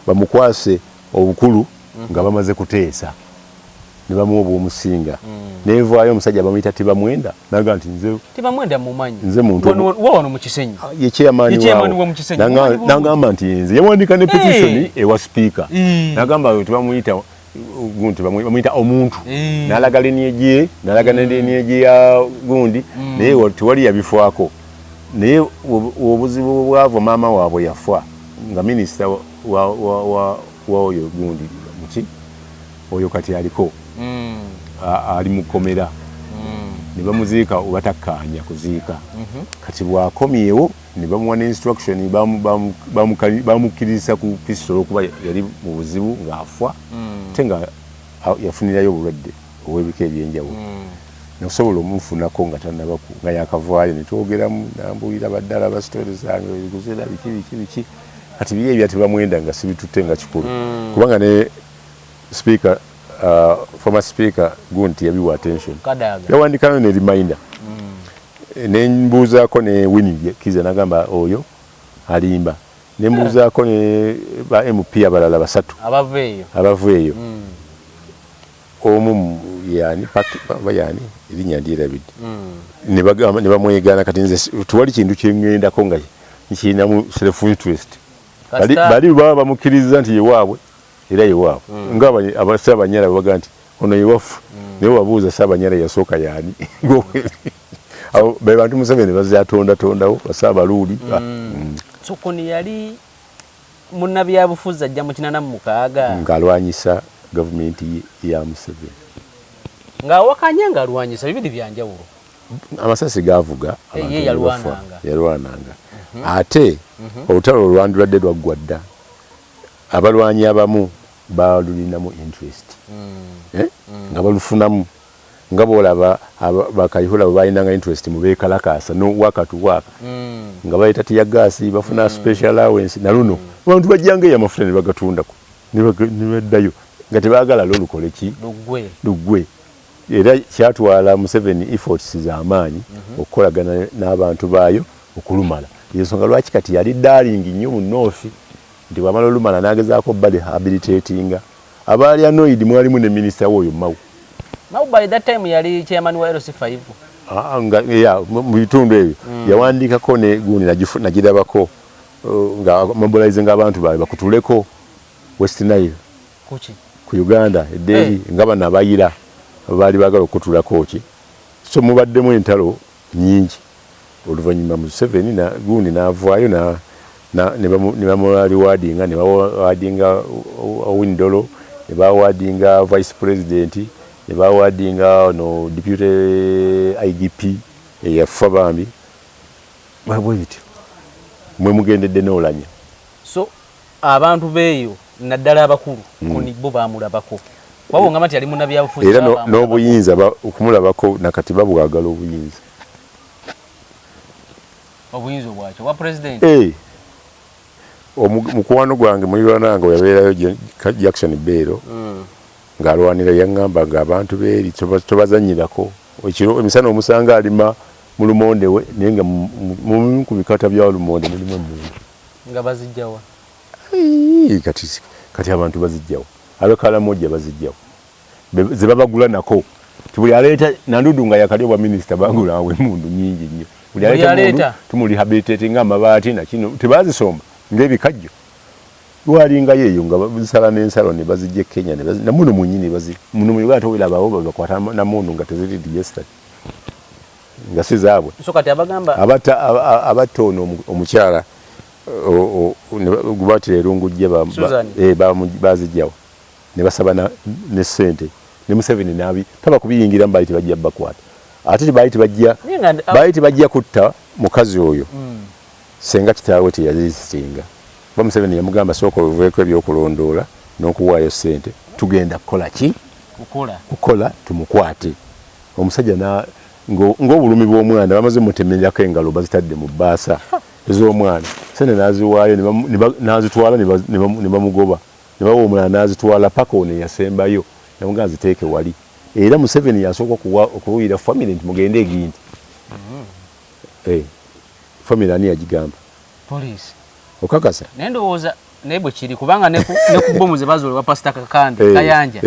bamukwase obukulu nga bamaze kuteesa ne bamuwa omusinga nevaayo omusajja bamuyita Tibamwenda naga nti nze Tibamwenda mumanyi nze muntu wano mu Kisenyi ye chairman wa mu Kisenyi nagamba nti nze yawandika ne petition ewa speaker nagamba tibamuyita gundi bamuyita omuntu nalaga linieje nalaga linieje ya gundi naye tiwali yabifuako naye obuzibu bwavo mama waabwe yafa nga minister wa oyo gundi muki oyo kati aliko ali mukomera ne bamuziika obatakkaanya kuziika kati bwakomyewo ne bamuwa instruction bamukiriza ku pistol okuba yali mu buzibu ng'afa tenga yafunirayo obulwadde obw'ebika ebyenjawulo nosobola omufunako nga tannabaku nga yakavaayo netwogeramu nambuulira baddala ba story zange ebiguzera biki kati biri ebya Tibamwenda nga sibitutte nga kikulu kubanga ne speaker former speaker Gunti yabiwa attention yawandikayo ne reminder nembuuzaako ne Winnie Kiza nagamba oyo alimba nembuuzaako ne ba MP abalala 3 abaveeyo omu yani bayani erinnya ndirabidde ne bagamba ne bamwegana kati nze tuwali kintu kyengendako nga nkinamu self interest bali baba bamukiriza nti yewaabwe era yewaabwe ngaba abasabanyala babaga nti ono yewafu naye wabuuza Ssaabanyala yasooka yani abo be bantu Museveni bazyatondatondawo basaabaluuli so Kony yali munnabyabufuzi ajja mu 86 ng'alwanyisa gavumenti ya Museveni ng'awakanya ng'alwanyisa bibiri byanjawulo amasasi gavuga yalwananga ate olutalo olwanduladde lwaggwa dda abalwanyi abamu balulinamu interest nga balufunamu nga boolaba bakayihula bwe balinanga interest mu beekalakaasa waka nga bayita tiyagaasi bafuna special allowance na luno abantu bajjanga eyo amafuta ne bagatundako ne baddayo nga tebaagala lukole ki luggwe era kyatwala Museveni efforts z'amaanyi okukolagana n'abantu baayo okulumala ensonga lwaki kati yali darling nnyo mu North nti bwamala olumala n'agezaako rehabilitatinga abaali annoyed mwalimu ne minisita w'oyo Mau by that time yali chairman wa LC5 mu bitundu ebyo yawandiikako ne gundi nagirabako nga mobilizing abantu baabwe bakutuleko West Nile ku Uganda eddeeri nga bano abayira baali baagala okutulako ki so mubaddemu entalo nyingi oluvannyuma Museveni na gundi n'avaayo ne bamuwaadinga ne bawaadinga Owindolo ne bawaadinga vice president ne bawaadinga no deputy IGP eyafa bambi babwe bityo mwe mugendedde n'olanya so abantu beeyo naddala abakulu kuni bo baamulabako wabonga mati ali munnabyabufuzi era n'obuyinza okumulabako nakati babwagala obuyinza obwakyo wa president mukwano gwange mulirwananga yabeerayo Jackson Bero ng'alwanira yaŋŋamba ng'abantu beeri tobazanyirako ekiro emisana omusanga alima mu lumonde we naye nga mu ku bikata bya lumonde mulimu emundu nga bazijjawa kati abantu bazijjawa abekalamoja bazijjawa ze babagula nako tibuli aleeta nandudu nga yakali wa minister bagula awe emundu nyingi nnyo buli aleeta tumulihabilitating amabaati na kino tebazisomba ng'ebikajjo lwalinga yeeyo nga bazisala n'ensalo ne bazijja Kenya na muno munyini muno mu Uganda towera bawo bakwata na mundu nga teziri yesterday nga sizaabwe so kati abagamba abatono omukyala gubati erungujje bazijjawo ne basaba ne sente ne Museveni nabi taba kubiyingira mbali tebajja bakwata ate baali tebajja kutta mukazi oyo senga kitaawe teyazisinga Museveni yamugamba sooka oveeko ebyokulondoola n'okuwaayo sente tugenda kukola ki kukola tumukwate omusajja ng'obulumi bw'omwana bamaze mutemerako engalo bazitadde mu bbaasa ez'omwana sente n'aziwaayo n'azitwala ne bamugoba ne bawa omulala n'azitwala paka ono yasembayo yamugamba ziteeke wali era Museveni yasooka okuwulira family nti mugende eginti family ani yagigamba police okakasa nendowooza naye bwe kiri kubanga ne ku bomu ze bazoolwa Pastor Kakande Kayanja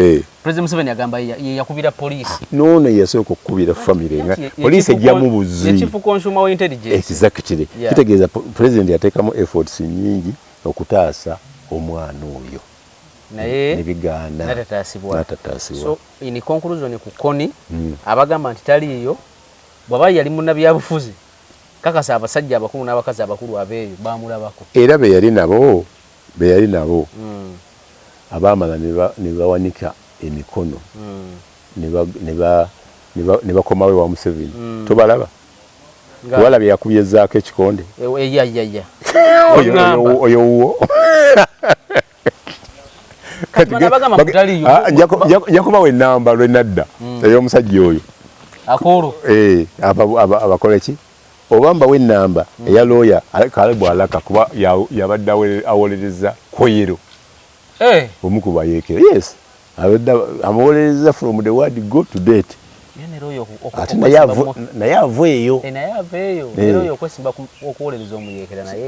President Museveni agamba yakubira police nono yasooka okukubira family nga police ejjamu buzi ye chief consumer intelligence exactly kitegeeza president yateekamu efforts nyingi okutaasa omwana oyo naye nebiganda natataasibwa so in conclusion ku Koni abagamba nti taliiyo bwaba yali munnabyabufuzi kakasa abasajja abakulu n'abakazi abakulu abeeyo baamulabako era be yali nabo abaamala ne bawanika emikono ne bakomawe wa Museveni tobalaba walabye yakubyezaako ekikonde oyo wuwo njakubawo ennamba lwenadda ey'omusajja oyo akolo abakola ki obamba w'ennamba eya lawyer Caleb Alaka kuba yabadde awolereza Koyero omu ku bayeekera yes abadde amuwolereza from the word go to date ate naye ava eyo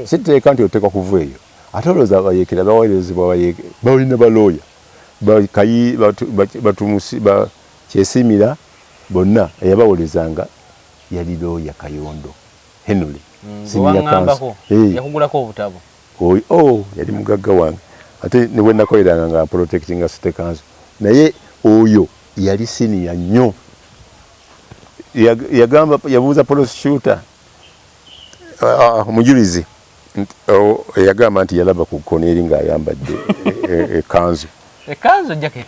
siteeka nti oteeka kuva eyo ate olowooza abayeekera bawolerezebwa balina balooya Kyesimira bonna eyabawolerezanga yali looya Kayondo Henry yakugulako obutabo yali mugagga wange ate ne bwenakoleranga nga protecting City Council naye oyo yali senior nnyo yagamba yabuuza prosecutor omujulizi yagamba nti yalaba ku Koneri ng'ayambadde ekanzu jacket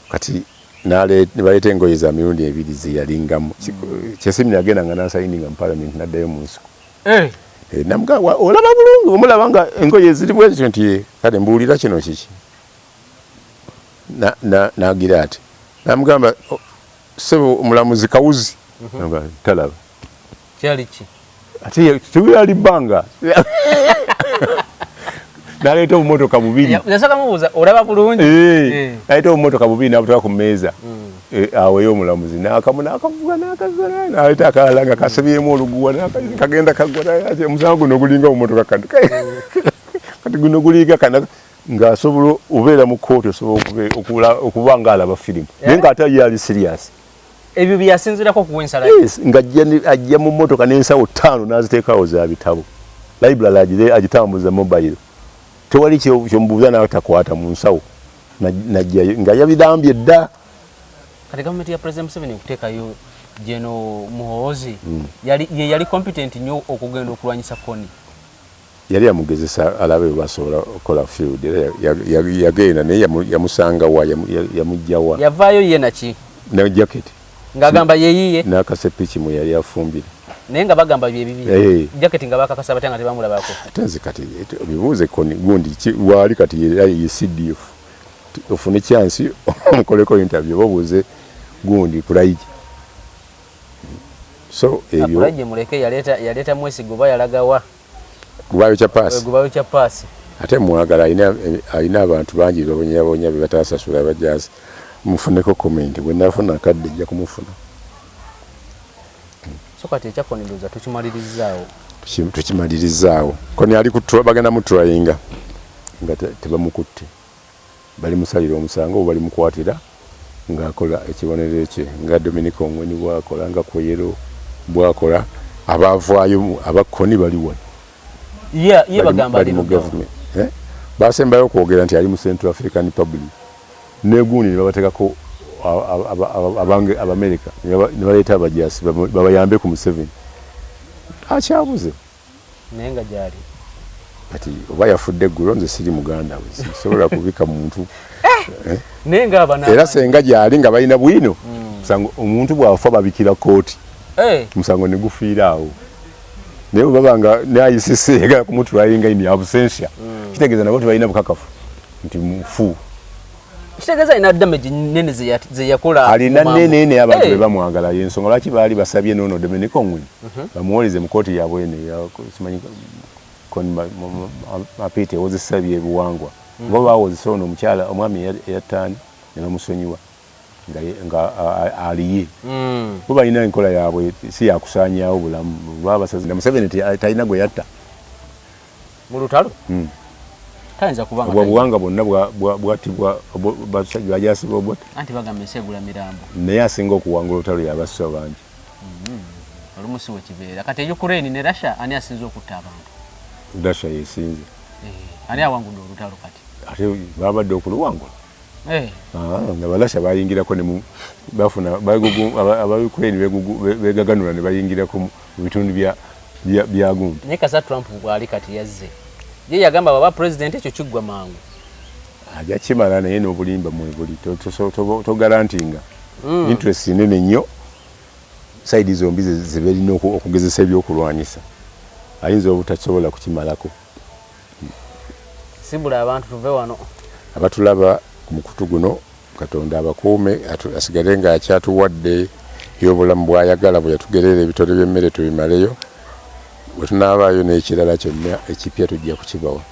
kati ne baleeta engoye za mirundi ebiri zeyalingamu Kyesimira agenda nga nasayininga mu parliament naddayo mu nsiko namugamba olaba bulungi omulaba nga engoye ziri bwezityo nti kale mbuulira kino kiki nagira ati namugamba sebo omulamuzi Kawuzi talaba kyali ki ate tewali bbanga naleeta obumotoka bubiri yasaka mubuuza olaba bulungi naleeta obumotoka bubiri nabutoka ku mmeeza awo ey'omulamuzi n'akavuga n'akavuga naleeta akalala nga kasebyemu oluguwa kagenda kagwa omusango guno gulinga obumotoka kati guno gulinga kana ng'asobola obeera mu kooti osobola okuba ng'alaba firimu naye ng'ate yali serious ebyo byasinzirako okuwa ensala ng'ajja mu mmotoka n'ensawo 5 n'aziteekawo za bitabo library agitambuza mobile tewali kyomubuuza n'atakwata mu nsawo najjayo nga yabidambye dda kati gavumenti ya President Museveni okuteekayo Jeno Muhoozi yali competent nnyo okugenda okulwanyisa Kony yali yamugezesa alabe basobola okukola field yagenda naye yamusanga wa yamugjawa yavaayo ye naki ne jacket ng'agamba yeyiye n'akasepiki mu yali afumbire naye nga bagamba bye bibi jacket nga bakakasa batya nga tebamulabako atenze kati bibuuze Kony gundi waali kati ye CDF ofune chance omukoleko interview babuuze gundi kulaiji so ebyo kulaiji muleke yaleta Mwesigo bayalagawa gubayo cha pass ate mwagala ayina abantu bangi babonyabonya bebatasasula bajazi mufuneko comment bwe nafuna kadde nja kumufuna so kati ekyakoni ndoza tukimalirizzaawo Kony ali bagenda mutryinga nga tebamukutte bali musalira omusango bali mukwatira ng'akola ekibonero ekye nga Dominic Ongwen bwakola nga Koyero bwakola abavaayo abakoni bali wano ye bagamba ali mu government basembayo okwogera nti ali mu Central African Republic negundi babatekako Abamerika ne baleeta abajasi babayambe ku Museveni akyabuze naye nga gyali kati oba yafudde eggulo nze siri muganda we sobola kubika muntu naye nga abana era senga gyali nga balina bwino musango omuntu bwafa babikira kooti musango ne gufiira awo naye babanga ne ICC yagala kumutwayinga in absentia kitegeeza nabo tebalina bukakafu nti mufu kitegeeza ina damage nene ze yakola alina nene abantu bamwagala yensonga lwaki baali basabye nono Dominic Ongwen bamuwolize mu kooti yabwe ne simanyi Kony mapite wozisabye ebuwangwa bo bawozisa ono omukyala omwami eyatani ne bamusonyiwa nga aliye bo balina enkola yabwe si yakusaanyaawo bulamu babasazi na Museveni talina gwe yatta mu lutalo tayinza kubanga obuwanga bwonna bwatibwa basajja bajasiba obwata anti bagamba esegula mirambo naye asinga okuwanga olutalo yabassa bangi olumusi wekibeera kati Ukraine ne Russia ani asinze okutta abantu Russia yesinze ani awangudde olutalo kati ate babadde okuluwangula nga Balasha bayingirako ne bafuna aba Ukraine begaganula ne bayingirako mu bitundu bya gundi naye kasa Trump bwali kati yazze ye yagamba baba president ekyo kiggwa mangu aja kimala naye n'obulimba mu buli to garantinga interest nene nnyo side zombi zibelina okugezesa ebyokulwanyisa ayinza obutasobola kukimalako sibula abantu tuve wano abatulaba ku mukutu guno Katonda abakuume asigale nga akyatuwadde y'obulamu bwayagala bwe yatugerera ebitone by'emmere tubimaleyo bwe tunaabaayo n'ekirala kyonna ekipya tujja kukibawa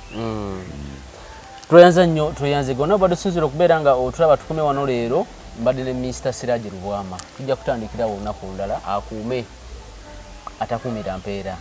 tweyanza nnyo tweyanze gonna bado sinzira okubeera nga otulaba tukume wano leero mbadde ne Mr. Siraji Rubwama tujja kutandikira olunaku olulala akuume atakuumira mpeera